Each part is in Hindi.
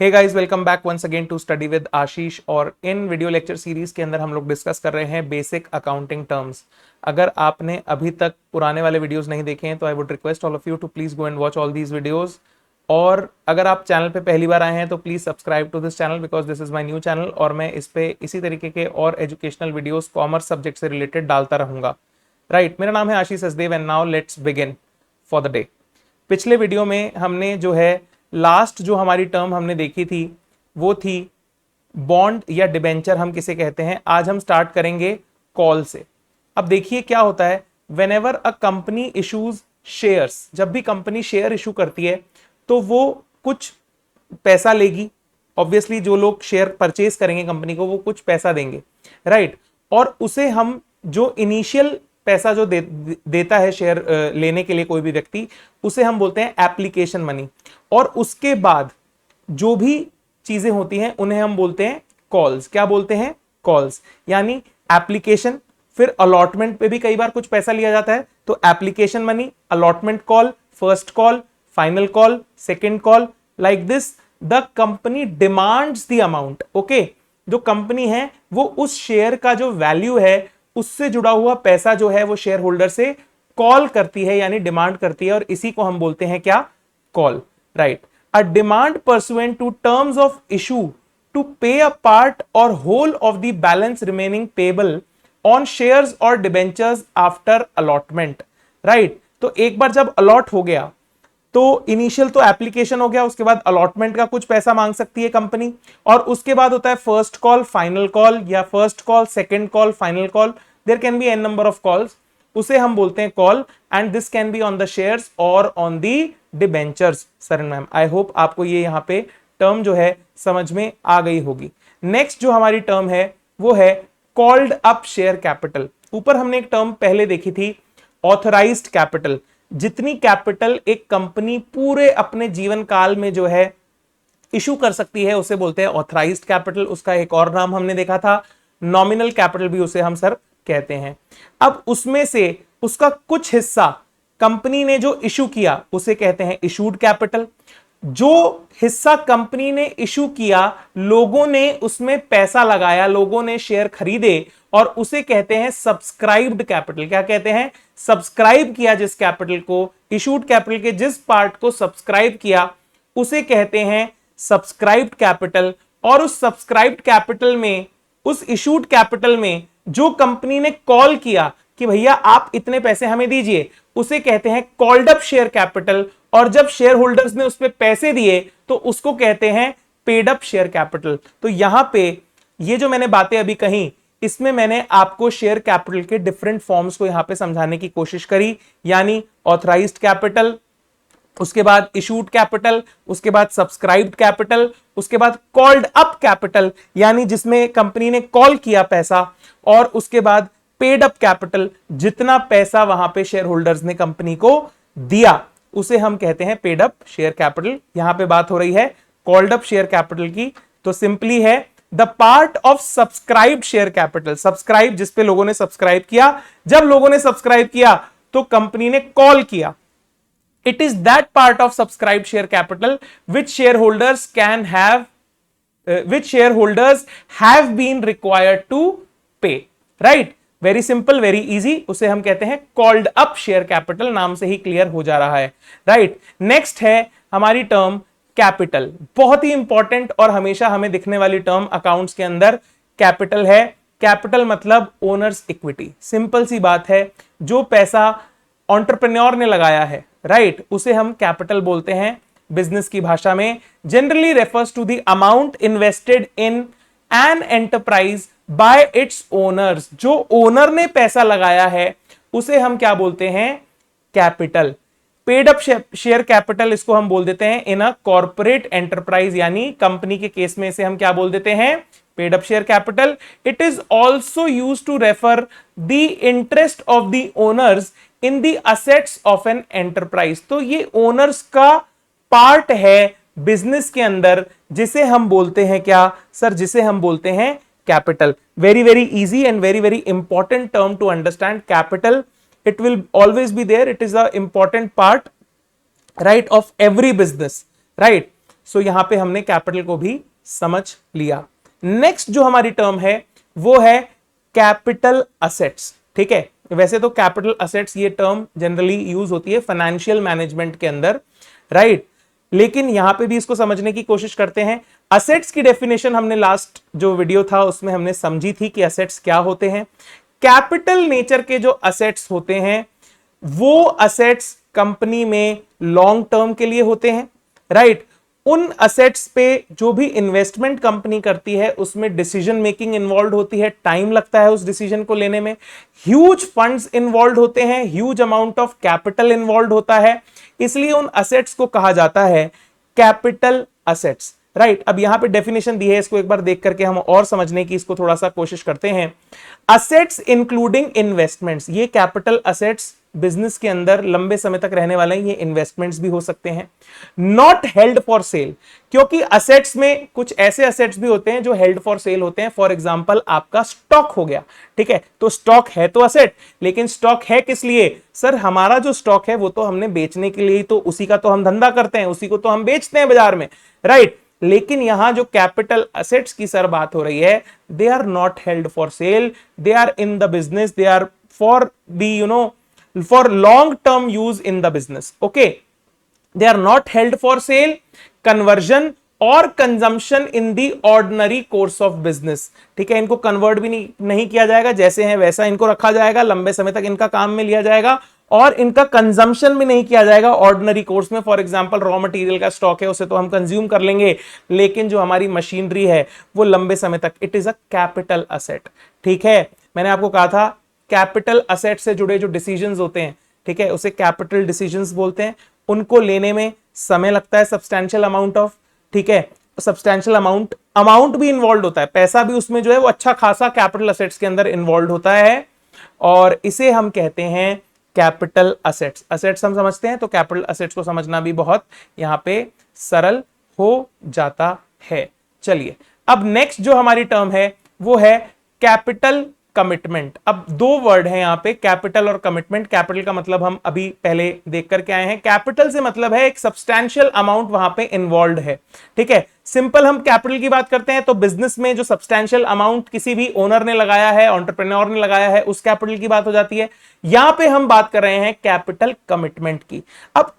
Hey guys, welcome back once again to study with Ashish. और इन वीडियो लेक्चर सीरीज के अंदर हम लोग डिस्कस कर रहे हैं बेसिक अकाउंटिंग टर्म्स। अगर आपने अभी तक पुराने वाले वीडियोस नहीं देखे हैं तो I would request all of you to please go and watch all these videos. और अगर आप चैनल पे पहली बार आए हैं तो please subscribe to this channel because this is my new channel और मैं इस पे इसी तरीके के और एजुकेशनल वीडियोस कॉमर्स सब्जेक्ट से रिलेटेड डालता रहूंगा। राइट, मेरा नाम है Ashish Sachdev and now let's begin for the day. पिछले वीडियो में हमने जो है लास्ट जो हमारी टर्म हमने देखी थी वो थी बॉन्ड या डिबेंचर, हम किसे कहते हैं। आज हम स्टार्ट करेंगे कॉल से। अब देखिए क्या होता है, when ever a company issues shares, जब भी कंपनी शेयर इशू करती है तो वो कुछ पैसा लेगी। ऑब्वियसली जो लोग शेयर परचेज करेंगे कंपनी को वो कुछ पैसा देंगे, राइट। और उसे हम जो इनिशियल पैसा जो देता है शेयर लेने के लिए कोई भी व्यक्ति, उसे हम बोलते हैं एप्लीकेशन मनी। और उसके बाद जो भी चीजें होती हैं उन्हें हम बोलते हैं कॉल्स। क्या बोलते हैं? कॉल्स। यानी एप्लीकेशन, फिर अलॉटमेंट पे भी कई बार कुछ पैसा लिया जाता है, तो application money, allotment call, first call, final call, second call, like this the company demands the amount. Okay, जो कंपनी है वो उस शेयर का जो वैल्यू है उससे जुड़ा हुआ पैसा जो है वो शेयर होल्डर से कॉल करती है, यानी डिमांड करती है, और इसी को हम बोलते हैं क्या? Call, right. A demand pursuant to terms of issue to pay a part or whole of the balance remaining payable on shares or debentures after allotment, right? तो एक बार जब अलॉट हो गया तो इनिशियल तो एप्लीकेशन हो गया, उसके बाद अलॉटमेंट का कुछ पैसा मांग सकती है कंपनी, और उसके बाद होता है फर्स्ट कॉल, फाइनल कॉल, या first call, second call, final call. There can be an number of calls, उसे हम बोलते हैं call, and this can be on the shares और on the debentures. Sir ma'am, I hope आपको ये यहाँ पे टर्म जो है समझ में आ गई होगी। नेक्स्ट जो हमारी टर्म है वो है कॉल्ड अप शेयर कैपिटल। ऊपर हमने एक टर्म पहले देखी थी, ऑथराइज्ड कैपिटल। जितनी कैपिटल एक कंपनी पूरे अपने जीवन काल में जो है इशू कर सकती है उसे बोलते हैं ऑथराइज्ड कैपिटल। उसका एक और नाम हमने देखा था नॉमिनल कैपिटल, भी उसे हम सर कहते हैं। अब उसमें से उसका कुछ हिस्सा कंपनी ने जो इशू किया उसे कहते हैं इशूड कैपिटल। जो हिस्सा कंपनी ने इशू किया, लोगों ने उसमें पैसा लगाया, लोगों ने शेयर खरीदे, और उसे कहते हैं सब्सक्राइब्ड कैपिटल। क्या कहते हैं? सब्सक्राइब किया जिस कैपिटल को, इशूड कैपिटल के जिस पार्ट को सब्सक्राइब किया उसे कहते हैं सब्सक्राइब्ड कैपिटल। और उस सब्सक्राइब्ड कैपिटल में, उस इशूड कैपिटल में जो कंपनी ने कॉल किया कि भैया आप इतने पैसे हमें दीजिए, उसे कहते हैं कॉल्ड अप शेयर कैपिटल। और जब शेयर होल्डर्स ने उस पे पैसे दिए तो उसको कहते हैं पेड अप शेयर कैपिटल। तो यहां पे ये जो मैंने बातें अभी कही, इसमें मैंने आपको शेयर कैपिटल के डिफरेंट फॉर्म्स को यहां पे समझाने की कोशिश करी, यानी ऑथराइज्ड कैपिटल, उसके बाद इशूड कैपिटल, उसके बाद सब्सक्राइब्ड कैपिटल, उसके बाद कॉल्ड अप कैपिटल यानी जिसमें कंपनी ने कॉल किया पैसा, और उसके बाद पेड अप कैपिटल, जितना पैसा वहां पे शेयर होल्डर्स ने कंपनी को दिया उसे हम कहते हैं पेड अप शेयर कैपिटल। यहां पे बात हो रही है कॉल्ड अप शेयर कैपिटल की, तो सिंपली है the part of subscribed share capital. Subscribe जिसपे लोगों ने सब्सक्राइब किया, जब लोगों ने सब्सक्राइब किया तो कंपनी ने कॉल किया। It is that part of subscribed share capital which shareholders have been required to pay. Right? Very simple, very easy. उसे हम कहते हैं called up share capital, नाम से ही क्लियर हो जा रहा है। Right? Next है हमारी टर्म कैपिटल। बहुत ही इंपॉर्टेंट और हमेशा हमें दिखने वाली टर्म अकाउंट्स के अंदर कैपिटल है। कैपिटल मतलब ओनर्स इक्विटी। सिंपल सी बात है, जो पैसा एंटरप्रेन्योर ने लगाया है, राइट, उसे हम कैपिटल बोलते हैं बिजनेस की भाषा में। Generally refers to the amount invested in an enterprise by its owners. जो ओनर ने पैसा लगाया है उसे हम क्या बोलते हैं? Capital. Paid up share capital इसको हम बोल देते हैं इन अ कॉर्पोरेट एंटरप्राइज, यानी कंपनी के केस में इसे हम क्या बोल देते हैं? Paid up share capital. It is also use to refer the interest of the owners in the assets of an enterprise. तो ये ओनर्स का पार्ट है बिजनेस के अंदर, जिसे हम बोलते हैं क्या सर? जिसे हम बोलते हैं capital. Very very easy and very very important term to understand. Capital, it will always be there, it is a important part, right, of every business, right? सो यहां पे हमने कैपिटल को भी समझ लिया। नेक्स्ट जो हमारी टर्म है वो है कैपिटल असेट्स। ठीक है, वैसे तो कैपिटल असेट्स ये टर्म जनरली यूज होती है फाइनेंशियल मैनेजमेंट के अंदर, राइट, लेकिन यहां पे भी इसको समझने की कोशिश करते हैं। असेट्स की डेफिनेशन हमने लास्ट जो वीडियो था उसमें हमने समझी थी कि असेट्स क्या होते हैं। कैपिटल नेचर के जो असेट्स होते हैं वो असेट्स कंपनी में लॉन्ग टर्म के लिए होते हैं, राइट। उन असेट्स पे जो भी इन्वेस्टमेंट कंपनी करती है उसमें डिसीजन मेकिंग इन्वॉल्व होती है, टाइम लगता है उस डिसीजन को लेने में, ह्यूज फंड्स इन्वॉल्व होते हैं, huge amount of capital involve होता है, इसलिए उन असेट्स को कहा जाता है कैपिटल असेट्स, राइट। अब यहां पे डेफिनेशन दी है, इसको एक बार देख करके हम और समझने की इसको थोड़ा सा कोशिश करते हैं। असेट्स इंक्लूडिंग इन्वेस्टमेंट्स, ये कैपिटल असेट्स बिजनेस के अंदर लंबे समय तक रहने वाले हैं, ये इन्वेस्टमेंट्स भी हो सकते हैं। नॉट हेल्ड फॉर सेल, क्योंकि असेट्स में कुछ ऐसे असेट्स भी होते हैं जो हेल्ड फॉर सेल होते हैं। फॉर एग्जांपल आपका स्टॉक हो गया, ठीक है, तो स्टॉक है तो असेट, लेकिन स्टॉक है किस लिए? सर हमारा जो स्टॉक है वो तो हमने बेचने के लिए, तो उसी का तो हम धंधा करते हैं, उसी को तो हम बेचते हैं बाजार में, राइट। लेकिन यहां जो कैपिटल असेट्स की सर बात हो रही है, they are not held for sale, they are in the business, they are for the for long term use in the business. Okay, they are not held for sale, conversion और consumption in the ordinary course of business. ठीक है, इनको कन्वर्ट भी नहीं किया जाएगा, जैसे हैं वैसा इनको रखा जाएगा, लंबे समय तक इनका काम में लिया जाएगा और इनका कंजम्पशन भी नहीं किया जाएगा ऑर्डिनरी कोर्स में। फॉर एग्जांपल रॉ मटेरियल का स्टॉक है, उसे तो हम कंज्यूम कर लेंगे, लेकिन जो हमारी मशीनरी है वो लंबे समय तक, it is a capital asset. ठीक है, मैंने आपको कहा था कैपिटल असेट से जुड़े जो डिसीजंस होते हैं, ठीक है, उसे कैपिटल डिसीजंस बोलते हैं। उनको लेने में समय लगता है सब्सटैंशियल अमाउंट ऑफ, ठीक है, सब्सटैंशियल अमाउंट भी इन्वॉल्व होता है, पैसा भी उसमें जो है वो अच्छा खासा कैपिटल असेट्स के अंदर इन्वॉल्व होता है, और इसे हम कहते हैं कैपिटल असेट्स। असेट्स हम समझते हैं तो कैपिटल असेट्स को समझना भी बहुत यहां पे सरल हो जाता है। चलिए, अब नेक्स्ट जो हमारी टर्म है वो है कैपिटल कमिटमेंट। अब दो वर्ड हैं यहां पे, कैपिटल और कमिटमेंट। कैपिटल का मतलब हम अभी पहले देख करके आए हैं, कैपिटल से मतलब है एक सब्सटैंशियल अमाउंट वहां पे इन्वॉल्व है। ठीक है, सिंपल हम कैपिटल की बात करते हैं तो बिजनेस में जो सब्सटैंशियल अमाउंट किसी भी ओनर ने लगाया है, एंटरप्रेन्योर ने लगाया है, उस कैपिटल की बात हो जाती है। यहां पे हम बात कर रहे हैं कैपिटल कमिटमेंट की। अब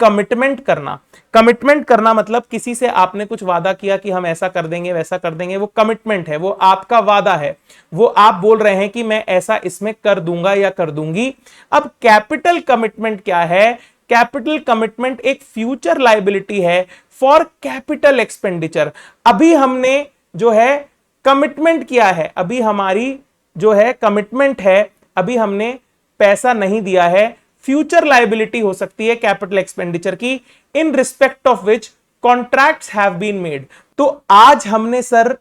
कमिटमेंट करना मतलब किसी से आपने कुछ वादा किया कि हम ऐसा कर देंगे वैसा कर देंगे, वो कमिटमेंट है, वो आपका वादा है, वो आप बोल रहे हैं कि मैं ऐसा इसमें कर दूंगा या कर दूंगी। अब कैपिटल कमिटमेंट क्या है? कैपिटल कमिटमेंट एक फ्यूचर लायबिलिटी है फॉर कैपिटल एक्सपेंडिचर। अभी हमने जो है कमिटमेंट किया है, अभी हमारी जो है कमिटमेंट है, अभी हमने पैसा नहीं दिया है, फ्यूचर लायबिलिटी हो सकती है कैपिटल एक्सपेंडिचर की, in respect of which contracts have been made. तो आज हमने सर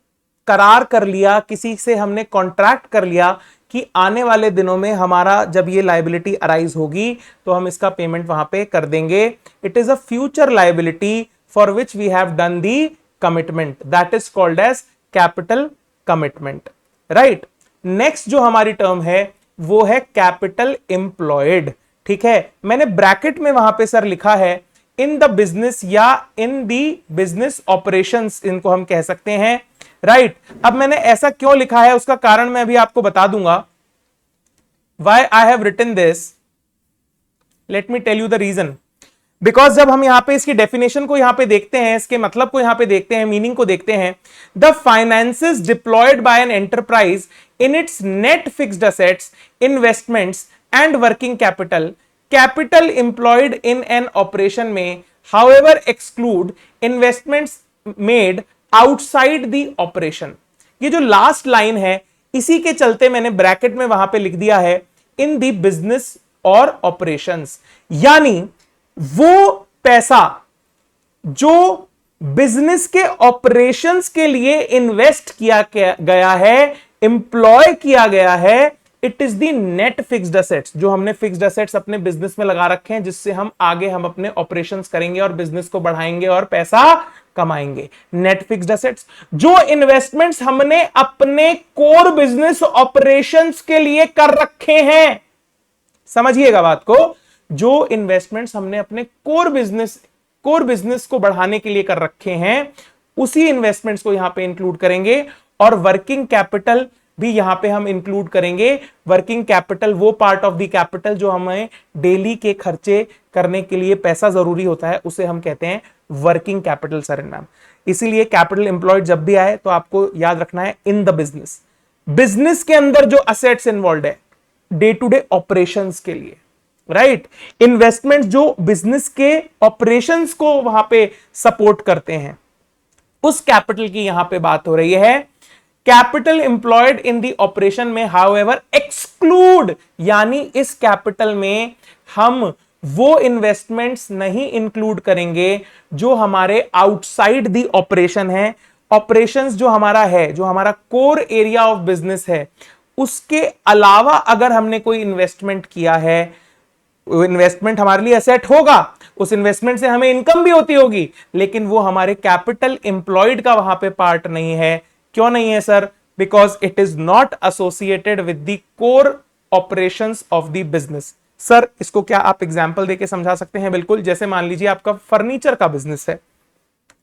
करार कर लिया, किसी से हमने कॉन्ट्रैक्ट कर लिया कि आने वाले दिनों में हमारा जब ये लायबिलिटी अराइज होगी तो हम इसका पेमेंट वहां पे कर देंगे। It is a future liability for which we have done the commitment, that is called as capital commitment, right. Next जो हमारी टर्म है वो है कैपिटल एम्प्लॉयड। ठीक है, मैंने ब्रैकेट में वहां पे सर लिखा है इन द बिजनेस या इन दी बिजनेस ऑपरेशंस, इनको हम कह सकते हैं, राइट। अब मैंने ऐसा क्यों लिखा है उसका कारण मैं अभी आपको बता दूंगा। Why I have written this, let me tell you the reason. Because जब हम यहां पे इसकी डेफिनेशन को यहां पे देखते हैं, इसके मतलब को यहां पे देखते हैं, मीनिंग को देखते हैं, the finances deployed by an enterprise in its net fixed assets, investments and working capital employed in an operation में however exclude investments made outside the operation. ये जो लास्ट लाइन है इसी के चलते मैंने ब्रैकेट में वहां पे लिख दिया है इन द बिजनेस और ऑपरेशंस, यानी वो पैसा जो बिजनेस के ऑपरेशंस के लिए इन्वेस्ट किया गया है, एम्प्लॉय किया गया है, it is the net fixed assets, जो हमने फिक्स्ड असेट्स अपने बिजनेस में लगा रखे हैं जिससे हम आगे हम अपने ऑपरेशंस करेंगे और बिजनेस को बढ़ाएंगे और पैसा कमाएंगे। नेट फिक्स्ड असेट्स, जो इन्वेस्टमेंट्स हमने अपने कोर बिजनेस ऑपरेशंस के लिए कर रखे हैं, समझिएगा बात को, जो इन्वेस्टमेंट्स हमने अपने कोर बिजनेस कोर बिजनेस को बढ़ाने के लिए कर रखे हैं, उसी इन्वेस्टमेंट्स को यहां पे इंक्लूड करेंगे। और वर्किंग कैपिटल भी यहां पे हम इंक्लूड करेंगे। वर्किंग कैपिटल वो पार्ट ऑफ द कैपिटल जो हमें डेली के खर्चे करने के लिए पैसा जरूरी होता है, उसे हम कहते हैं वर्किंग कैपिटल सर नाम। इसीलिए कैपिटल एम्प्लॉयड जब भी आए तो आपको याद रखना है इन द बिजनेस। बिजनेस के अंदर जो असेट्स इन्वॉल्व है डे टू डे ऑपरेशंस के लिए, राइट, इन्वेस्टमेंट जो बिजनेस के ऑपरेशंस को वहां पे सपोर्ट करते हैं, उस कैपिटल की यहां पे बात हो रही है। Capital employed in the operation में हाउएवर एक्सक्लूड, यानी इस कैपिटल में हम वो इन्वेस्टमेंट्स नहीं इंक्लूड करेंगे जो हमारे आउटसाइड द ऑपरेशन है। ऑपरेशंस जो हमारा है, जो हमारा कोर एरिया ऑफ बिजनेस है, उसके अलावा अगर हमने कोई इन्वेस्टमेंट किया है, वो इन्वेस्टमेंट हमारे लिए एसेट होगा, उस इन्वेस्टमेंट से हमें इनकम भी होती होगी, लेकिन वो हमारे कैपिटल एम्प्लॉयड का वहां पे पार्ट नहीं है। क्यों नहीं है sir? Because it is not associated with the core operations of the business. Sir इसको क्या आप एग्जांपल देके समझा सकते हैं? बिल्कुल, जैसे मान लीजिए आपका फर्नीचर का बिजनेस है,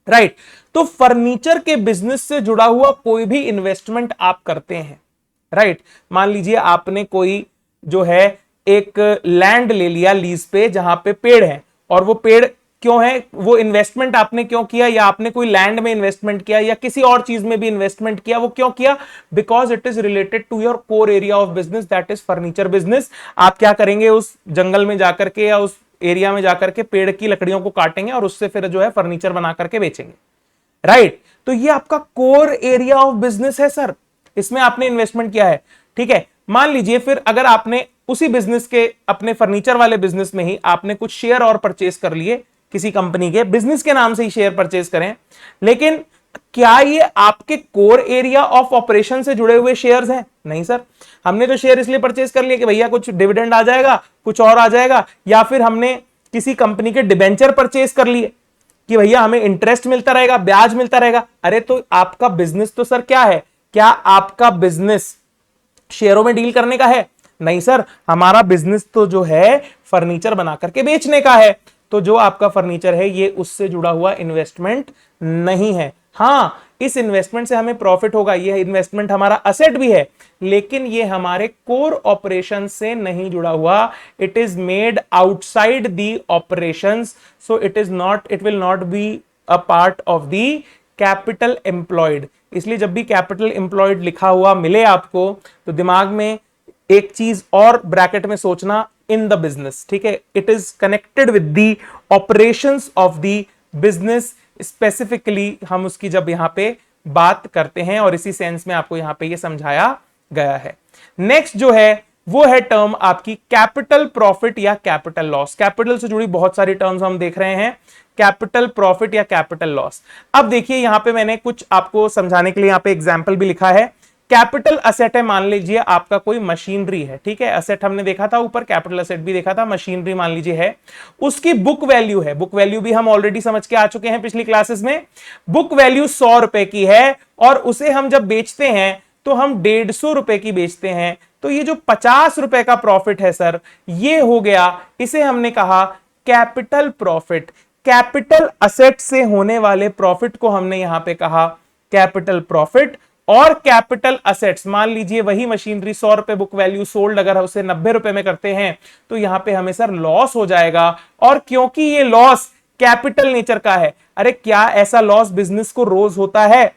राइट, तो फर्नीचर के बिजनेस से जुड़ा हुआ कोई भी इन्वेस्टमेंट आप करते हैं, राइट, मान लीजिए आपने कोई जो है एक लैंड ले लिया लीज पे जहां पे पेड़ है, और वो पेड़ क्यों है, वो इन्वेस्टमेंट आपने क्यों किया, या आपने कोई लैंड में इन्वेस्टमेंट किया या किसी और चीज में भी इन्वेस्टमेंट किया, वो क्यों किया? Because it is related to your core area of business, that is furniture business. आप क्या करेंगे, उस जंगल में जाकर के या उस एरिया में जाकर के पेड़ की लकड़ियों को काटेंगे और उससे फिर जो है फर्नीचर बना करके बेचेंगे, राइट। तो ये आपका कोर एरिया ऑफ बिजनेस है सर, इसमें आपने इन्वेस्टमेंट किया है, ठीक है। मान लीजिए फिर अगर आपने उसी बिजनेस के, अपने फर्नीचर वाले बिजनेस में ही आपने कुछ शेयर और परचेज कर लिए, किसी कंपनी के बिजनेस के नाम से ही शेयर परचेज करें, लेकिन क्या ये आपके कोर एरिया ऑफ ऑपरेशन से जुड़े हुए शेयर्स हैं? नहीं सर, हमने तो शेयर इसलिए परचेज कर लिए कि भैया कुछ डिविडेंड आ जाएगा, कुछ और आ जाएगा, या फिर हमने किसी कंपनी के डिबेंचर परचेज कर लिए कि भैया हमें इंटरेस्ट मिलता रहेगा, ब्याज मिलता रहेगा। अरे तो आपका बिजनेस तो सर क्या है? क्या आपका बिजनेस शेयरों में डील करने का है? नहीं सर, हमारा बिजनेस तो जो है फर्नीचर बना करके बेचने का है। तो जो आपका फर्नीचर है ये उससे जुड़ा हुआ इन्वेस्टमेंट नहीं है। हां, इस इन्वेस्टमेंट से हमें प्रॉफिट होगा, ये इन्वेस्टमेंट हमारा असेट भी है, लेकिन ये हमारे कोर ऑपरेशन से नहीं जुड़ा हुआ। It is made outside the operations, so it will not be a part of the capital employed. इसलिए जब भी कैपिटल एम्प्लॉयड लिखा हुआ मिले आपको, तो दिमाग में एक चीज और ब्रैकेट में सोचना, इन द बिजनेस, ठीक है। It is connected with the operations of the business, specifically हम उसकी जब यहां पे बात करते हैं, और इसी सेंस में आपको यहां पे ये समझाया गया है। नेक्स्ट जो है वो है टर्म आपकी कैपिटल प्रॉफिट या कैपिटल लॉस। कैपिटल से जुड़ी बहुत सारी टर्म्स हम देख रहे हैं, कैपिटल प्रॉफिट या कैपिटल लॉस। अब देखिए यहां पे मैंने कुछ आपको समझाने के लिए यहां पे एग्जांपल भी लिखा है। कैपिटल असेट है, मान लीजिए आपका कोई मशीनरी है, ठीक है, असेट हमने देखा था ऊपर, कैपिटल असेट भी देखा था, मशीनरी मान लीजिए है, उसकी बुक वैल्यू है, बुक वैल्यू भी हम ऑलरेडी समझ के आ चुके हैं पिछली क्लासेस में। बुक वैल्यू 100 रुपए की है, और उसे हम जब बेचते हैं तो हम 150 रुपए की बेचते हैं। तो ये जो 50 रुपए का प्रॉफिट है सर, ये हो गया, इसे हमने कहा कैपिटल प्रॉफिट। कैपिटल असेट से होने वाले प्रॉफिट को हमने यहां पे कहा कैपिटल प्रॉफिट। और कैपिटल असेट्स, मान लीजिए वही मशीनरी 100 रुपए बुक वैल्यू सोल्ड, अगर उसे 90 रुपए में करते हैं तो यहां पे हमें सर लॉस हो जाएगा। और क्योंकि ये लॉस कैपिटल नेचर का है, अरे क्या ऐसा लॉस बिजनेस को रोज होता है?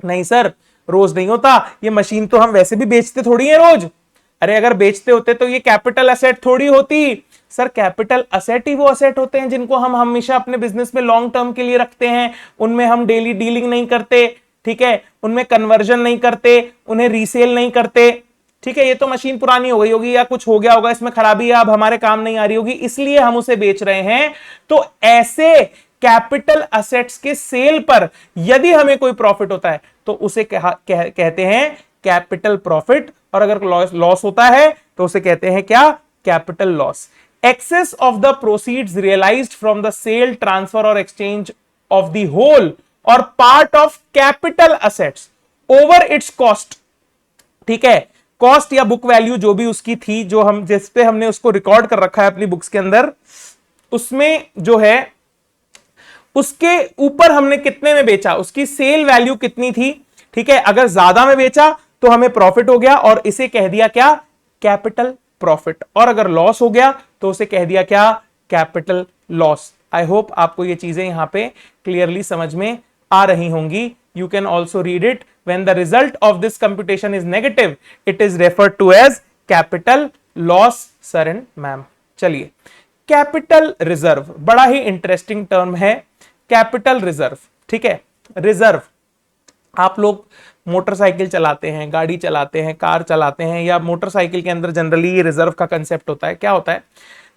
नहीं सर, रोज नहीं होता। ये मशीन तो हम वैसे भी बेचते थोड़ी है रोज। अरे अगर बेचते होते तो ये कैपिटल असेट थोड़ी होती। सर कैपिटल असेट ही वो असेट होते हैं जिनको हम हमेशा अपने बिजनेस में लॉन्ग टर्म के लिए रखते हैं, उनमें हम डेली डीलिंग नहीं करते, ठीक है, उनमें कन्वर्जन नहीं करते, उन्हें रीसेल नहीं करते, ठीक है। ये तो मशीन पुरानी हो गई होगी या कुछ हो गया होगा, इसमें खराबी है, अब हमारे काम नहीं आ रही होगी, इसलिए हम उसे बेच रहे हैं। तो ऐसे कैपिटल असेट्स के सेल पर यदि हमें कोई प्रॉफिट होता है तो उसे कहते हैं कैपिटल प्रॉफिट, और अगर लॉस होता है तो उसे कहते हैं क्या? Capital loss. Excess of the proceeds realised from the sale, transfer or exchange of the whole or part of capital assets over its cost, ठीक है। कॉस्ट या बुक वैल्यू जो भी उसकी थी, जो हम जिस पे हमने उसको रिकॉर्ड कर रखा है अपनी बुक्स के अंदर, उसमें जो है उसके ऊपर हमने कितने में बेचा, उसकी सेल वैल्यू कितनी थी, ठीक है। अगर ज्यादा में बेचा तो हमें प्रॉफिट हो गया और इसे कह दिया क्या, कैपिटल प्रॉफिट, और अगर लॉस हो गया तो उसे कह दिया क्या, कैपिटल लॉस। आई होप आपको ये चीजें यहां पे क्लियरली समझ में आ रही होंगी। You can also read it, when the result of this computation is negative it is referred to as capital loss, sir and ma'am. चलिए, कैपिटल रिजर्व बड़ा ही इंटरेस्टिंग टर्म है, कैपिटल रिजर्व, ठीक है। रिजर्व, आप लोग मोटरसाइकिल चलाते हैं, गाड़ी चलाते हैं, कार चलाते हैं, या मोटरसाइकिल के अंदर जनरली ये रिजर्व का कंसेप्ट होता है। क्या होता है,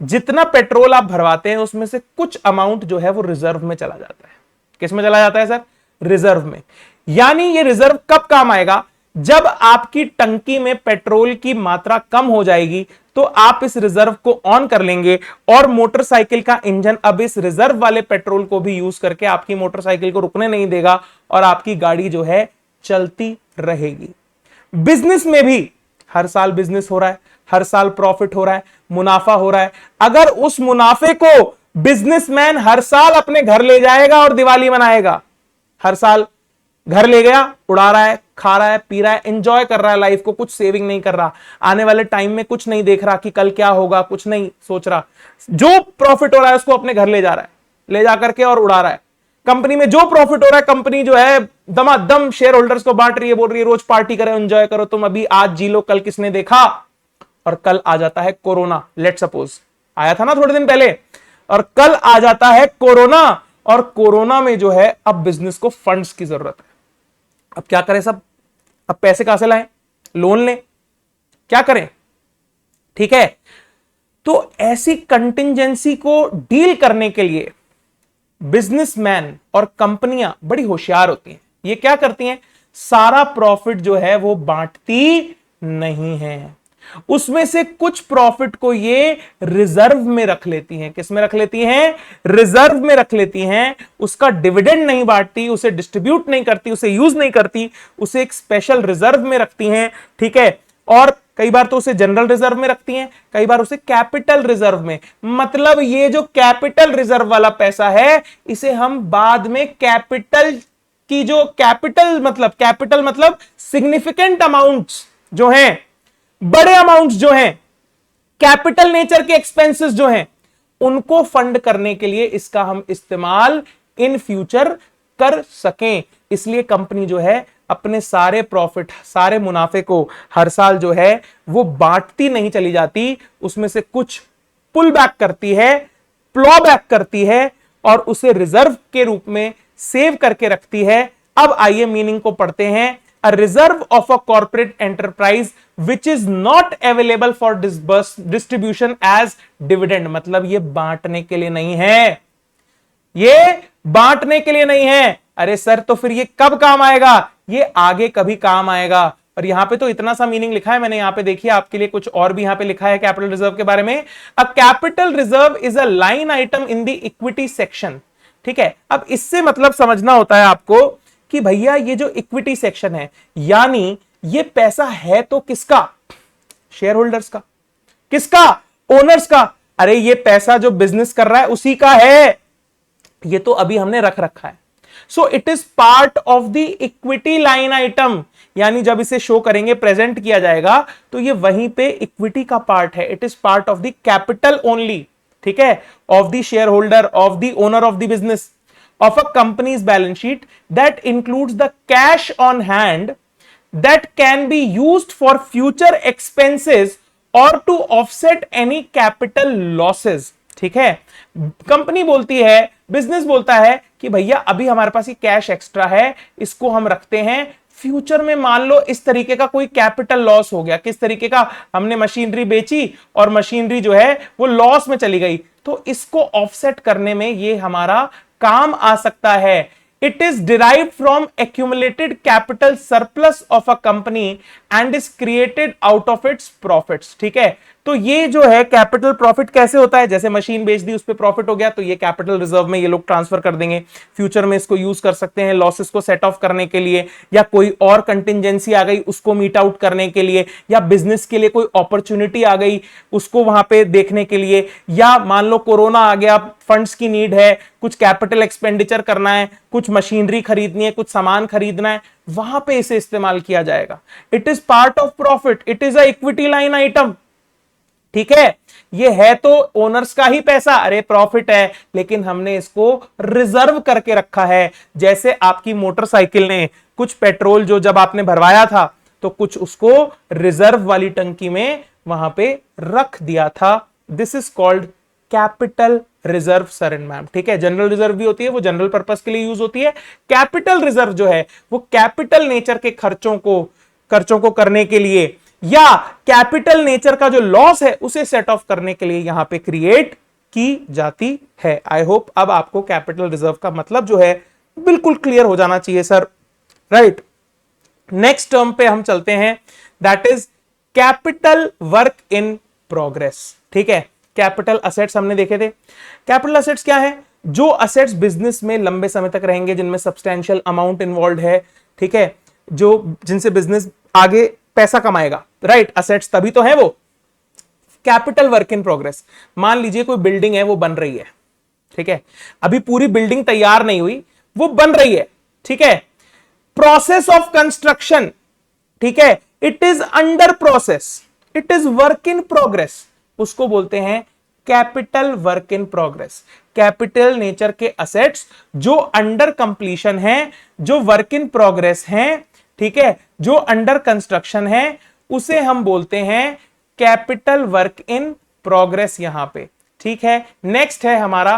जितना पेट्रोल आप भरवाते हैं उसमें से कुछ अमाउंट जो है वो रिजर्व में चला जाता है। किस में चला जाता है सर, रिजर्व में। यानी ये रिजर्व कब काम आएगा, जब आपकी टंकी में पेट्रोल की मात्रा कम हो जाएगी तो आप इस रिजर्व को ऑन कर लेंगे और मोटरसाइकिल का इंजन अब इस रिजर्व वाले पेट्रोल को भी यूज करके आपकी मोटरसाइकिल को रुकने नहीं देगा और आपकी गाड़ी जो है चलती रहेगी। बिजनेस में भी हर साल बिजनेस हो रहा है, हर साल प्रॉफिट हो रहा है, मुनाफा हो रहा है। अगर उस मुनाफे को बिजनेसमैन हर साल अपने घर ले जाएगा और दिवाली मनाएगा, हर साल घर ले गया, उड़ा रहा है, खा रहा है, पी रहा है, एंजॉय कर रहा है लाइफ को, कुछ सेविंग नहीं कर रहा, आने वाले टाइम में कुछ नहीं देख रहा कि कल क्या होगा, कुछ नहीं सोच रहा, जो प्रॉफिट हो रहा है उसको अपने घर ले जा रहा है, ले जा करके और उड़ा रहा है। कंपनी में जो प्रॉफिट हो रहा है कंपनी जो है दमादम शेयर होल्डर्स को बांट रही है, बोल रही है रोज पार्टी करो, एंजॉय करो, तुम अभी आज जी लो, कल किसने देखा। और कल आ जाता है कोरोना, लेट सपोज आया था ना थोड़े दिन पहले, और कल आ जाता है कोरोना, और कोरोना में जो है अब बिजनेस को फंड्स की जरूरत है। अब क्या करें सब, अब पैसे कहां से लाएं, लोन लें, क्या करें, ठीक है। तो ऐसी कंटिंजेंसी को डील करने के लिए बिजनेसमैन और कंपनियां बड़ी होशियार होती हैं। ये क्या करती हैं, सारा प्रॉफिट जो है वो बांटती नहीं है, उसमें से कुछ प्रॉफिट को ये रिजर्व में रख लेती हैं। किस में रख लेती हैं, रिजर्व में रख लेती हैं। उसका डिविडेंड नहीं बांटती, उसे डिस्ट्रीब्यूट नहीं करती, उसे यूज नहीं करती, उसे एक स्पेशल रिजर्व में रखती हैं, ठीक है। और कई बार तो उसे जनरल रिजर्व में रखती हैं, कई बार उसे कैपिटल रिजर्व में। मतलब ये जो कैपिटल रिजर्व वाला पैसा है इसे हम बाद में कैपिटल की जो कैपिटल मतलब सिग्निफिकेंट अमाउंट्स जो हैं, बड़े अमाउंट्स जो हैं, कैपिटल नेचर के एक्सपेंसेस जो हैं, उनको फंड करने के लिए इसका हम इस्तेमाल इन फ्यूचर कर सकें। इसलिए कंपनी जो है अपने सारे प्रॉफिट, सारे मुनाफे को हर साल जो है वो बांटती नहीं चली जाती, उसमें से कुछ पुल बैक करती है, प्लॉ बैक करती है और उसे रिजर्व के रूप में सेव करके रखती है। अब आइए मीनिंग को पढ़ते हैं। A reserve of a corporate enterprise which is not available for distribution as dividend, मतलब ये बांटने के लिए नहीं है, ये बांटने के लिए नहीं है। अरे सर तो फिर ये कब काम आएगा, ये आगे कभी काम आएगा। और यहां पे तो इतना सा मीनिंग लिखा है मैंने, यहां पे देखिए आपके लिए कुछ और भी यहां पे लिखा है कैपिटल रिजर्व के बारे में। A capital reserve is a line item in the equity section, ठीक है। अब इससे मतलब समझना होता है आपको कि भैया ये जो इक्विटी सेक्शन है, यानी ये पैसा है तो किसका, शेयर होल्डर्स का, किसका, ओनर्स का। अरे ये पैसा जो बिजनेस कर रहा है उसी का है, ये तो अभी हमने रख रखा है। So it is part of the equity line item, यानी जब इसे शो करेंगे, प्रेजेंट किया जाएगा तो ये वहीं पे इक्विटी का पार्ट है। It is part of the capital only, ठीक है, of the share holder, of the owner of the business, of a company's balance sheet that includes the cash on hand that can be used for future expenses or to offset any capital losses, ठीक है। कंपनी बोलती है, बिजनेस बोलता है कि भैया अभी हमारे पास ये कैश एक्स्ट्रा है, इसको हम रखते हैं, फ्यूचर में मान लो इस तरीके का कोई कैपिटल लॉस हो गया। किस तरीके का, हमने मशीनरी बेची और मशीनरी जो है वो लॉस में चली गई, तो इसको ऑफसेट करने में ये हमारा काम आ सकता है। It is derived from accumulated capital surplus of a company and is created out of its profits, ठीक है। तो ये जो है कैपिटल प्रॉफिट कैसे होता है, जैसे मशीन बेच दी उस पर प्रॉफिट हो गया तो ये कैपिटल रिजर्व में ये लोग ट्रांसफर कर देंगे, फ्यूचर में इसको यूज कर सकते हैं लॉसेस को सेट ऑफ करने के लिए, या कोई और कंटिजेंसी आ गई उसको मीट आउट करने के लिए, या बिजनेस के लिए कोई अपॉर्चुनिटी आ गई उसको वहां पे देखने के लिए, या मान लो कोरोना आ गया, फंड्स की नीड है, कुछ कैपिटल एक्सपेंडिचर करना है, कुछ मशीनरी खरीदनी है, कुछ सामान खरीदना है, वहां पे इसे इस्तेमाल किया जाएगा। It is part of profit, it is a equity line item. ठीक है, ये है तो ओनर्स का ही पैसा, अरे प्रॉफिट है, लेकिन हमने इसको रिजर्व करके रखा है। जैसे आपकी मोटरसाइकिल ने कुछ पेट्रोल जो जब आपने भरवाया था तो कुछ उसको रिजर्व वाली टंकी में वहां पे रख दिया था। This is called capital reserve sir and ma'am. ठीक है, जनरल रिजर्व भी होती है, वो जनरल पर्पस के लिए यूज होती है। कैपिटल रिजर्व जो है वो कैपिटल नेचर के खर्चों को करने के लिए, या कैपिटल नेचर का जो लॉस है उसे सेट ऑफ करने के लिए यहां पे क्रिएट की जाती है। आई होप अब आपको कैपिटल रिजर्व का मतलब जो है बिल्कुल क्लियर हो जाना चाहिए सर, राइट। नेक्स्ट टर्म पे हम चलते हैं, that is capital work in progress. ठीक है, कैपिटल असेट्स हमने देखे थे। कैपिटल असेट्स क्या है, जो असेट्स बिजनेस में लंबे समय तक रहेंगे, जिनमें सब्सटैंशियल अमाउंट इन्वॉल्व है। ठीक है, जो जिनसे बिजनेस आगे पैसा कमाएगा, राइट, असेट्स तभी तो है वो। कैपिटल वर्क इन प्रोग्रेस, मान लीजिए कोई बिल्डिंग है वो बन रही है। ठीक है, अभी पूरी बिल्डिंग तैयार नहीं हुई, वो बन रही है। ठीक है, प्रोसेस ऑफ कंस्ट्रक्शन, ठीक है, it is under process, it is work in progress, उसको बोलते हैं capital work in progress. Capital nature के असेट्स जो अंडर कंप्लीशन है, जो वर्क इन प्रोग्रेस हैं, ठीक है, जो अंडर कंस्ट्रक्शन है, उसे हम बोलते हैं कैपिटल वर्क इन प्रोग्रेस यहां पे। ठीक है, नेक्स्ट है हमारा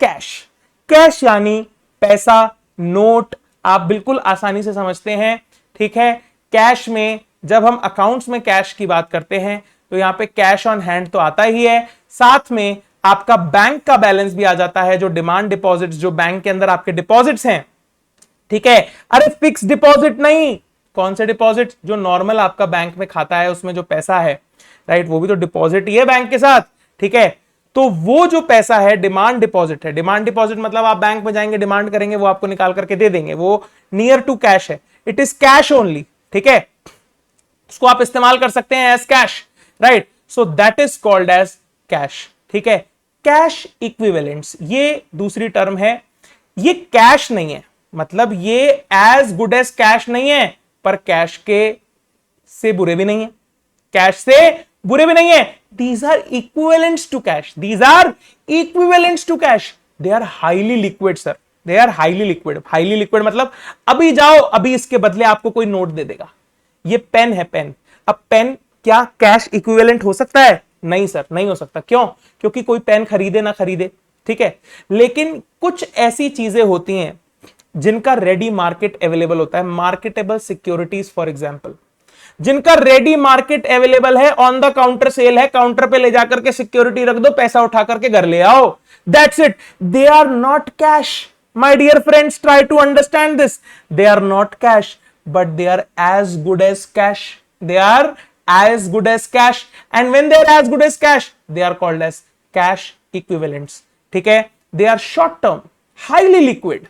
कैश। कैश यानी पैसा, नोट, आप बिल्कुल आसानी से समझते हैं। ठीक है, कैश में जब हम अकाउंट्स में कैश की बात करते हैं तो यहां पे कैश ऑन हैंड तो आता ही है, साथ में आपका बैंक का बैलेंस भी आ जाता है, जो डिमांड डिपॉजिट्स, जो बैंक के अंदर आपके डिपॉजिट्स हैं। ठीक है, अरे फिक्स डिपॉजिट नहीं, कौन से डिपॉजिट, जो नॉर्मल आपका बैंक में खाता है उसमें जो पैसा है, राइट, वो भी तो डिपॉजिट ही है बैंक के साथ। ठीक है, तो वो जो पैसा है डिमांड डिपॉजिट है। डिमांड डिपॉजिट मतलब आप बैंक में जाएंगे, डिमांड करेंगे, वो आपको निकाल करके दे देंगे, वो नियर टू कैश है, इट इज कैश ओनली। ठीक है, उसको आप इस्तेमाल कर सकते हैं as cash, right, so that is called as cash. ठीक है, कैश इक्विवेलेंट्स ये दूसरी टर्म है। ये कैश नहीं है, मतलब ये एज गुड एज कैश नहीं है, पर कैश के से बुरे भी नहीं है, कैश से बुरे भी नहीं है। These are equivalents to cash, these are equivalents to cash, they are highly liquid sir, they are highly liquid. Highly liquid मतलब अभी जाओ, अभी इसके बदले आपको कोई नोट दे देगा। ये पेन है, पेन, अब पेन क्या कैश इक्विवेलेंट हो सकता है? नहीं सर, नहीं हो सकता। क्यों? क्योंकि कोई पेन खरीदे ना खरीदे। ठीक है, लेकिन कुछ ऐसी चीजें होती हैं जिनका रेडी मार्केट अवेलेबल होता है, मार्केटेबल सिक्योरिटीज फॉर एग्जांपल, जिनका रेडी मार्केट अवेलेबल है, ऑन द काउंटर सेल है, काउंटर पे ले जाकर के सिक्योरिटी रख दो, पैसा उठा करके घर ले आओ, that's it. They are not cash, my dear friends, try to understand this. They are not cash, but they are as good as cash. They are as good as cash, and when they are as good as cash, they are called as cash equivalents. ठीक है, they are short term, highly liquid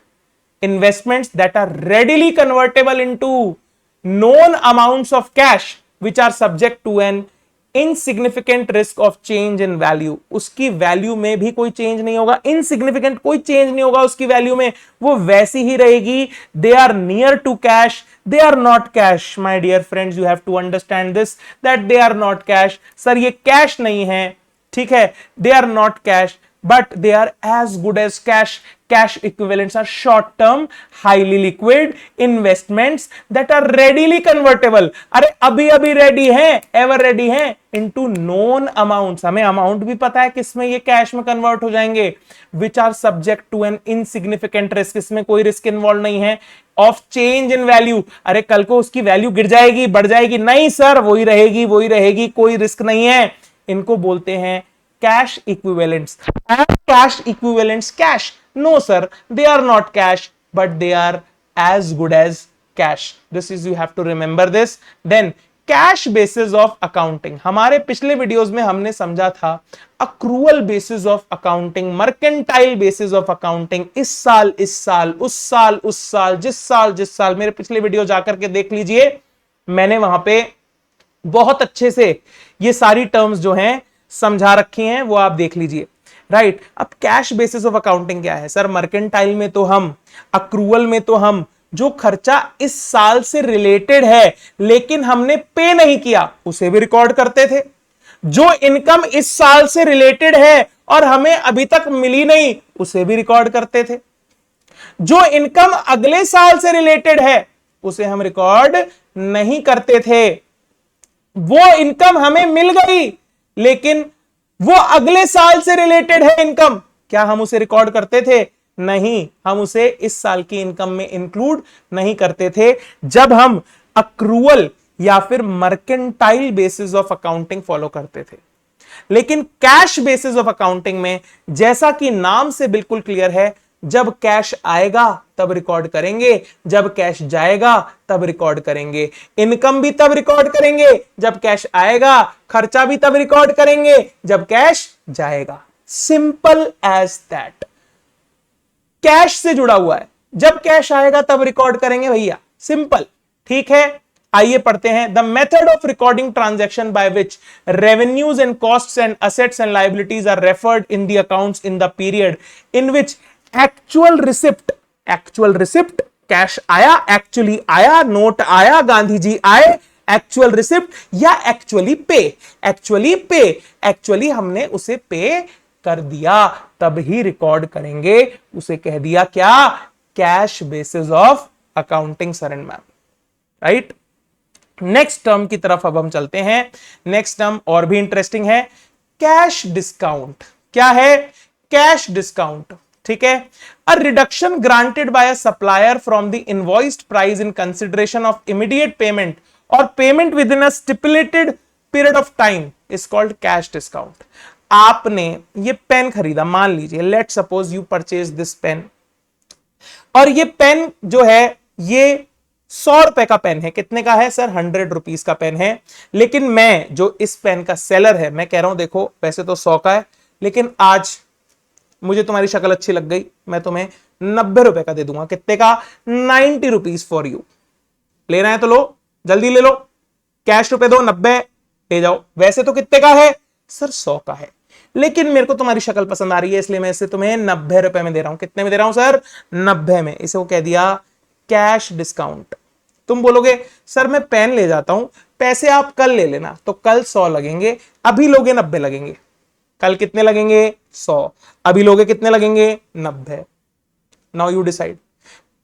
investments that are readily convertible into known amounts of cash, which are subject to an insignificant risk of change in value. उसकी वैल्यू में भी कोई चेंज नहीं होगा, इनसिग्निफिकेंट, कोई चेंज नहीं होगा उसकी वैल्यू में, वो वैसी ही रहेगी। They are near to cash, they are not cash. My dear friends, you have to understand this that they are not cash. Sir ये कैश नहीं है, ठीक है, they are not cash, but they are as good as cash. Cash equivalents are short term, highly liquid investments that are readily convertible. अरे अभी अभी रेडी है, एवर रेडी है, into known amounts. हमें अमाउंट भी पता है किसमें ये कैश में कन्वर्ट हो जाएंगे, which are subject to an insignificant risk. इसमें कोई रिस्क इन्वॉल्व नहीं है ऑफ चेंज इन वैल्यू। अरे कल को उसकी वैल्यू गिर जाएगी, बढ़ जाएगी, नहीं सर, वही रहेगी, कोई रिस्क नहीं है। इनको बोलते हैं cash equivalents. Are cash equivalents cash? No sir, they are not cash, but they are as good as cash. This is, you have to remember this. Then cash basis of accounting, हमारे पिछले वीडियोस में हमने समझा था accrual basis of accounting, mercantile basis of accounting, इस साल, उस साल, जिस साल, मेरे पिछले वीडियो जाकर के देख लीजिए, मैंने वहां पे बहुत अच्छे से ये सारी टर्म्स जो हैं समझा रखी हैं, वो आप देख लीजिए। राइट, अब कैश बेसिस ऑफ अकाउंटिंग क्या है सर? मर्केंटाइल में तो हम, अक्रूअल में तो हम जो खर्चा इस साल से रिलेटेड है लेकिन हमने पे नहीं किया उसे भी रिकॉर्ड करते थे, जो इनकम इस साल से रिलेटेड है और हमें अभी तक मिली नहीं उसे भी रिकॉर्ड करते थे, जो इनकम अगले साल से रिलेटेड है उसे हम रिकॉर्ड नहीं करते थे, वो इनकम हमें मिल गई लेकिन वो अगले साल से रिलेटेड है इनकम, क्या हम उसे रिकॉर्ड करते थे? नहीं, हम उसे इस साल की इनकम में इंक्लूड नहीं करते थे जब हम अक्रूअल या फिर mercantile basis of accounting follow करते थे। लेकिन कैश बेसिस ऑफ अकाउंटिंग में, जैसा कि नाम से बिल्कुल क्लियर है, जब कैश आएगा तब रिकॉर्ड करेंगे, जब कैश जाएगा तब रिकॉर्ड करेंगे, इनकम भी तब रिकॉर्ड करेंगे जब कैश आएगा, खर्चा भी तब रिकॉर्ड करेंगे जब कैश जाएगा। सिंपल एज दैट, कैश से जुड़ा हुआ है, जब कैश आएगा तब रिकॉर्ड करेंगे भैया, सिंपल। ठीक है, आइए पढ़ते हैं। The method of recording transaction by which revenues and costs and assets and liabilities are referred in the accounts in the period in which actual receipt, cash आया, एक्चुअली आया, नोट आया, गांधी जी आए, एक्चुअल रिसिप्ट या एक्चुअली हमने उसे पे कर दिया तब ही रिकॉर्ड करेंगे, उसे कह दिया क्या? Cash basis of accounting sir and ma'am. Right, next term की तरफ अब हम चलते हैं। नेक्स्ट टर्म और भी इंटरेस्टिंग है, कैश डिस्काउंट। क्या है? Cash discount. ठीक है, a reduction granted by a supplier from the invoiced price in consideration of immediate payment और payment within a stipulated period of time is called cash discount. आपने ये पेन खरीदा, मान लीजिए, let suppose you purchase this pen, और ये पेन जो है ये 100 रुपए का पेन है। कितने का है सर? 100 रुपीज का पेन है। लेकिन मैं जो इस पेन का सेलर है, मैं कह रहा हूं देखो वैसे तो 100 का है लेकिन आज मुझे तुम्हारी शक्ल अच्छी लग गई, मैं तुम्हें 90 रुपए का दे दूंगा। कितने का? 90 रुपीज फॉर यू। लेना है तो लो, जल्दी ले लो, कैश रुपए दो, 90 ले जाओ। वैसे तो कितने का है सर? 100 का है, लेकिन मेरे को तुम्हारी शक्ल पसंद आ रही है इसलिए मैं इसे तुम्हें 90 रुपए में दे रहा हूं। कितने में दे रहा हूं सर? 90 में। इसे वो कह दिया कैश डिस्काउंट। तुम बोलोगे सर मैं पेन ले जाता हूं, पैसे आप कल ले लेना, तो कल 100 लगेंगे, अभी लोगे 90 लगेंगे। कल कितने लगेंगे? 100। अभी लोगे कितने लगेंगे? 90। Now you decide.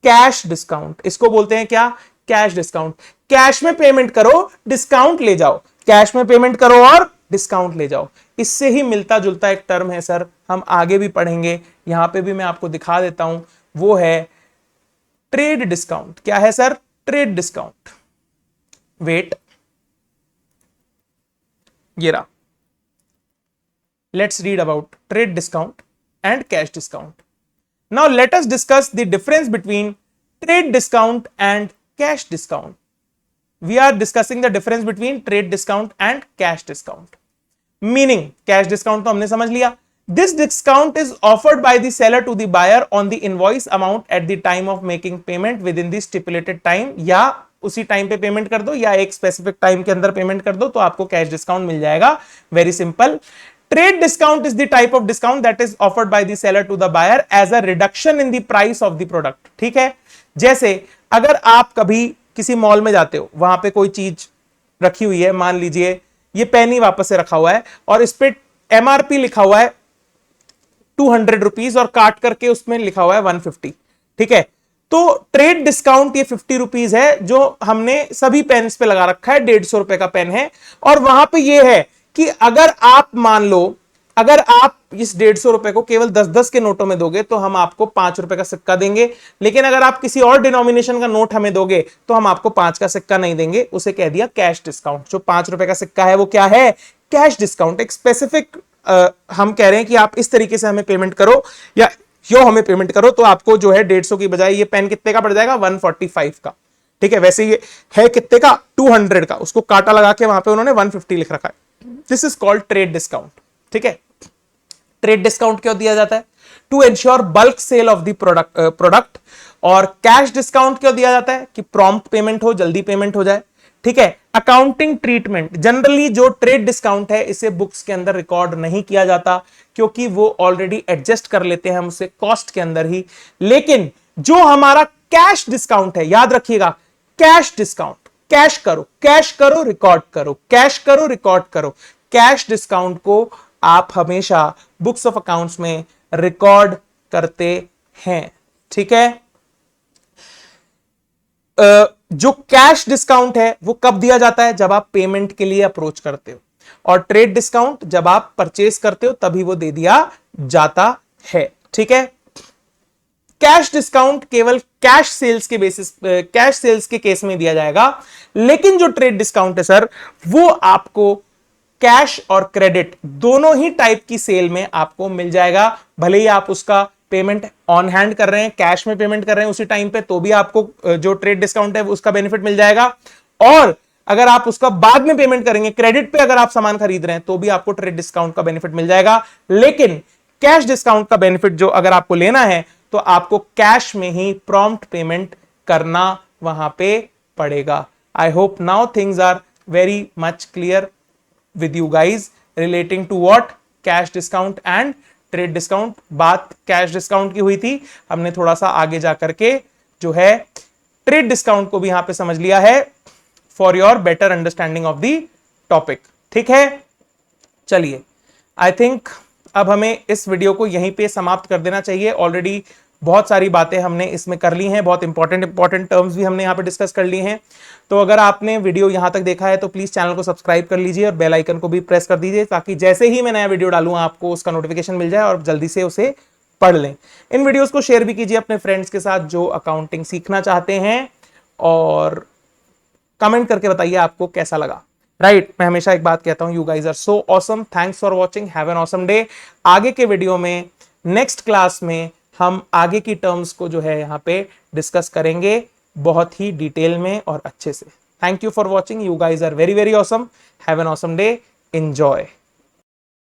Cash discount, इसको बोलते हैं क्या? Cash discount. कैश में पेमेंट करो, डिस्काउंट ले जाओ, कैश में पेमेंट करो और डिस्काउंट ले जाओ। इससे ही मिलता जुलता एक टर्म है सर, हम आगे भी पढ़ेंगे, यहां पे भी मैं आपको दिखा देता हूं, वो है ट्रेड डिस्काउंट। क्या है सर? Trade discount. वेट, ये रहा। Let's read about trade discount and cash discount. Now let us discuss the difference between trade discount and cash discount. We are discussing the difference between trade discount and cash discount. Meaning, cash discount तो हमने समझ लिया. This discount is offered by the seller to the buyer on the invoice amount at the time of making payment within the stipulated time. या उसी टाइम पे पेमेंट कर दो या एक स्पेसिफिक टाइम के अंदर पेमेंट कर दो तो आपको कैश डिस्काउंट मिल जाएगा। Very simple. Trade discount is the type of discount that is offered by the seller to the buyer as a reduction in the price of the product. ठीक है, जैसे अगर आप कभी किसी मॉल में जाते हो, वहां पे कोई चीज रखी हुई है, मान लीजिए ये पेन ही वापस से रखा हुआ है और इस पे एमआरपी लिखा हुआ है 200 रुपीज और काट करके उसमें लिखा हुआ है 150। ठीक है, तो ट्रेड डिस्काउंट ये 50 रुपीज है जो हमने सभी पेन्स पे लगा रखा है, 150 रुपए का पेन है। और वहां पे ये है कि अगर आप मान लो, अगर आप इस 150 रुपए को केवल 10-10 के नोटों में दोगे तो हम आपको 5 रुपए का सिक्का देंगे, लेकिन अगर आप किसी और डिनोमिनेशन का नोट हमें दोगे तो हम आपको 5 का सिक्का नहीं देंगे। उसे कह दिया कैश डिस्काउंट। जो 5 रुपए का सिक्का है वो क्या है? Cash discount. एक स्पेसिफिक हम कह रहे हैं कि आप इस तरीके से हमें पेमेंट करो या यो हमें पेमेंट करो तो आपको जो है 150 की बजाय ये पेन कितने का पड़ जाएगा? 145 का। ठीक है, वैसे ये है कितने का, 200 का, उसको काटा लगा के वहां पे उन्होंने 150 लिख रखा है। This is called trade discount. ठीक है, ट्रेड डिस्काउंट क्यों दिया जाता है? To ensure bulk sale of the product. और कैश डिस्काउंट क्यों दिया जाता है? कि प्रॉम्प्ट पेमेंट हो, जल्दी पेमेंट हो जाए। ठीक है, अकाउंटिंग ट्रीटमेंट, जनरली जो ट्रेड डिस्काउंट है इसे बुक्स के अंदर रिकॉर्ड नहीं किया जाता, क्योंकि वो ऑलरेडी एडजस्ट कर लेते हैं हम उसे कॉस्ट के अंदर ही। लेकिन जो हमारा कैश डिस्काउंट है, याद रखिएगा, कैश डिस्काउंट, कैश करो रिकॉर्ड करो, कैश करो रिकॉर्ड करो, कैश डिस्काउंट को आप हमेशा बुक्स ऑफ अकाउंट्स में रिकॉर्ड करते हैं। ठीक है, जो कैश डिस्काउंट है वो कब दिया जाता है? जब आप पेमेंट के लिए अप्रोच करते हो, और ट्रेड डिस्काउंट जब आप परचेस करते हो तभी वो दे दिया जाता है। ठीक है, कैश डिस्काउंट केवल कैश सेल्स के बेसिस, कैश सेल्स के केस में दिया जाएगा। लेकिन जो ट्रेड डिस्काउंट है सर, वो आपको कैश और क्रेडिट दोनों ही टाइप की सेल में आपको मिल जाएगा। भले ही आप उसका पेमेंट ऑन हैंड कर रहे हैं, कैश में पेमेंट कर रहे हैं उसी टाइम पे, तो भी आपको जो ट्रेड डिस्काउंट है उसका बेनिफिट मिल जाएगा। और अगर आप उसका बाद में पेमेंट करेंगे, क्रेडिट पे अगर आप सामान खरीद रहे हैं, तो भी आपको ट्रेड डिस्काउंट का बेनिफिट मिल जाएगा। लेकिन कैश डिस्काउंट का बेनिफिट जो अगर आपको लेना है, तो आपको कैश में ही प्रॉम्प्ट पेमेंट करना वहां पे पड़ेगा। I hope now things are very much clear with you guys relating to what cash discount and trade discount। बात कैश डिस्काउंट की हुई थी, हमने थोड़ा सा आगे जाकर के जो है ट्रेड डिस्काउंट को भी यहां पे समझ लिया है, for your better understanding of the topic. ठीक है, चलिए, आई थिंक अब हमें इस वीडियो को यहीं पे समाप्त कर देना चाहिए। ऑलरेडी बहुत सारी बातें हमने इसमें कर ली हैं, बहुत इंपॉर्टेंट टर्म्स भी हमने यहाँ पे डिस्कस कर ली हैं। तो अगर आपने वीडियो यहाँ तक देखा है तो प्लीज चैनल को सब्सक्राइब कर लीजिए और बेल आइकन को भी प्रेस कर दीजिए, ताकि जैसे ही मैं नया वीडियो डालूं आपको उसका नोटिफिकेशन मिल जाए और जल्दी से उसे पढ़ लें। इन वीडियोस को शेयर भी कीजिए अपने फ्रेंड्स के साथ जो अकाउंटिंग सीखना चाहते हैं, और कमेंट करके बताइए आपको कैसा लगा। राइट, मैं हमेशा एक बात कहता हूं, you guys are so awesome, thanks for watching, have an awesome day. आगे के वीडियो में, नेक्स्ट क्लास में हम आगे की टर्म्स को जो है यहाँ पे डिस्कस करेंगे बहुत ही डिटेल में और अच्छे से। Thank you for watching, you guys are very very awesome, have an awesome day, enjoy.